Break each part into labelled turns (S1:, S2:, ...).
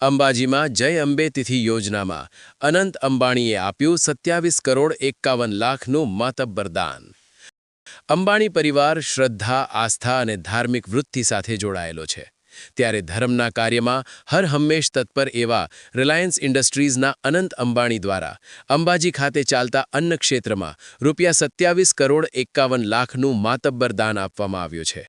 S1: અંબાજીમાં જય અંબે તિથિ યોજનામાં અનંત અંબાણીએ આપ્યું 27 કરોડ 51 લાખનું માતબ્બર દાન। અંબાણી પરિવાર શ્રદ્ધા, આસ્થા અને ધાર્મિક વૃત્તિ સાથે જોડાયેલો છે, ત્યારે ધર્મના કાર્યમાં હર હંમેશ તત્પર એવા રિલાયન્સ ઇન્ડસ્ટ્રીઝના અનંત અંબાણી દ્વારા અંબાજી ખાતે ચાલતા અન્ન ક્ષેત્રમાં ₹27 કરોડ 51 લાખનું માતબ્બર દાન આપવામાં આવ્યું છે।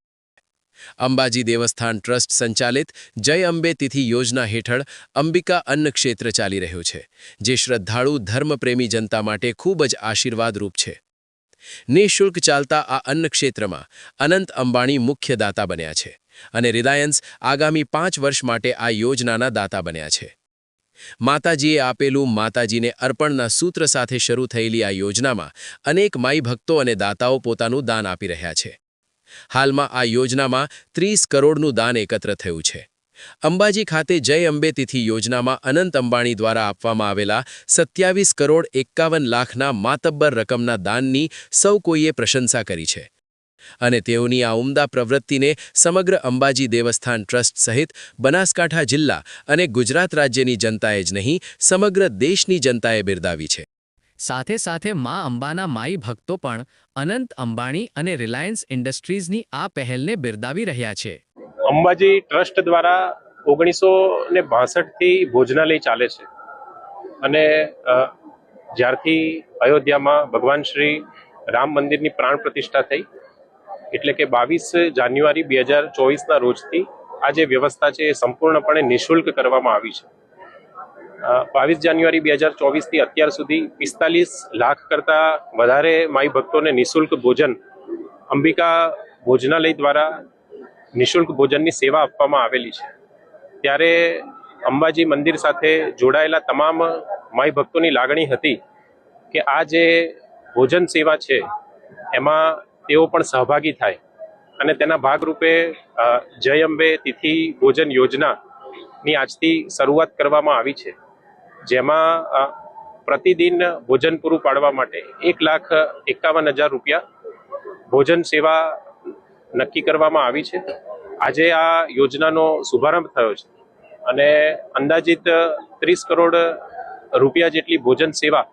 S1: અંબાજી દેવસ્થાન ટ્રસ્ટ સંચાલિત જય અંબે તિથિ યોજના હેઠળ અંબિકા અન્ન ક્ષેત્ર ચાલી રહ્યું છે, જે શ્રદ્ધાળુ ધર્મપ્રેમી જનતા માટે ખૂબ જ આશીર્વાદરૂપ છે। નિઃશુલ્ક ચાલતા આ અન્ન ક્ષેત્રમાં અનંત અંબાણી મુખ્ય દાતા બન્યા છે અને રિલાયન્સ આગામી 5 વર્ષ માટે આ યોજનાના દાતા બન્યા છે। માતાજીએ આપેલું માતાજીને અર્પણના સૂત્ર સાથે શરૂ થયેલી આ યોજનામાં અનેક માઈ ભક્તો અને દાતાઓ પોતાનું દાન આપી રહ્યા છે। હાલમાં આ યોજનામાં 30 કરોડનું દાન એકત્ર થયું છે। અંબાજી ખાતે જય અંબે તિથિ યોજનામાં અનંત અંબાણી દ્વારા આપવામાં આવેલા 27 કરોડ 51 લાખના માતબ્બર રકમના દાનની સૌ કોઈએ પ્રશંસા કરી છે અને તેઓની આ ઉમદા પ્રવૃત્તિને સમગ્ર અંબાજી દેવસ્થાન ટ્રસ્ટ સહિત બનાસકાંઠા જિલ્લા અને ગુજરાત રાજ્યની જનતાએ જ નહીં, સમગ્ર દેશની જનતાએ બિરદાવી છે।
S2: સાથે સાથે મા અંબાના માઈ ભક્તો પણ અનંત અંબાણી અને રિલાયન્સ ઇન્ડસ્ટ્રીઝની આ પહેલને બિરદાવી રહ્યા છે।
S3: અંબાજી ટ્રસ્ટ દ્વારા 1962 થી ભોજનાલય ચાલે છે અને જ્યારથી અયોધ્યામાં ભગવાન શ્રી રામ મંદિરની પ્રાણ પ્રતિષ્ઠા થઈ, એટલે કે 22 જાન્યુઆરી 2024ના રોજથી આ જે વ્યવસ્થા છે એ સંપૂર્ણપણે નિઃશુલ્ક કરવામાં આવી છે। 22 જાન્યુઆરી 2024 થી અત્યાર સુધી 45 લાખ કરતા વધારે માઈ ભક્તોને નિઃશુલ્ક ભોજન અંબિકા ભોજનાલય દ્વારા નિઃશુલ્ક ભોજનની સેવા આપવામાં આવેલી છે। ત્યારે અંબાજી મંદિર સાથે જોડાયેલા તમામ માઈ ભક્તોની લાગણી હતી કે આ જે ભોજન સેવા છે એમાં તેઓ પણ સહભાગી થાય અને તેના ભાગરૂપે જય અંબે તિથિ ભોજન યોજનાની આજથી શરૂઆત કરવામાં આવી છે, જેમાં પ્રતિદિન ભોજન પૂરું પાડવા માટે ₹1,51,000 ભોજન સેવા નક્કી કરવામાં આવી છે। આજે આ યોજનાનો શુભારંભ થયો છે અને અંદાજિત 30 કરોડ રૂપિયા જેટલી ભોજન સેવા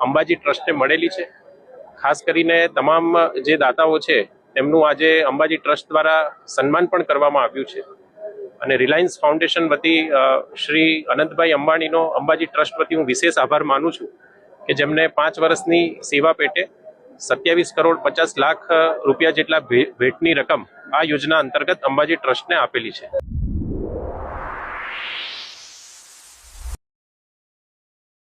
S3: અંબાજી ટ્રસ્ટને મળેલી છે। ખાસ કરીને તમામ જે દાતાઓ છે તેમનું આજે અંબાજી ટ્રસ્ટ દ્વારા સન્માન પણ કરવામાં આવ્યું છે અને રિલાયન્સ ફાઉન્ડેશન વતી શ્રી અનંતભાઈ અંબાણીનો અંબાજી ટ્રસ્ટ વતી હું વિશેષ આભાર માનું છું કે જેમને 5 વર્ષની સેવા પેટે 27 કરોડ 50 લાખ રૂપિયા જેટલા ભેટની રકમ આ યોજના અંતર્ગત અંબાજી ટ્રસ્ટને આપેલી છે।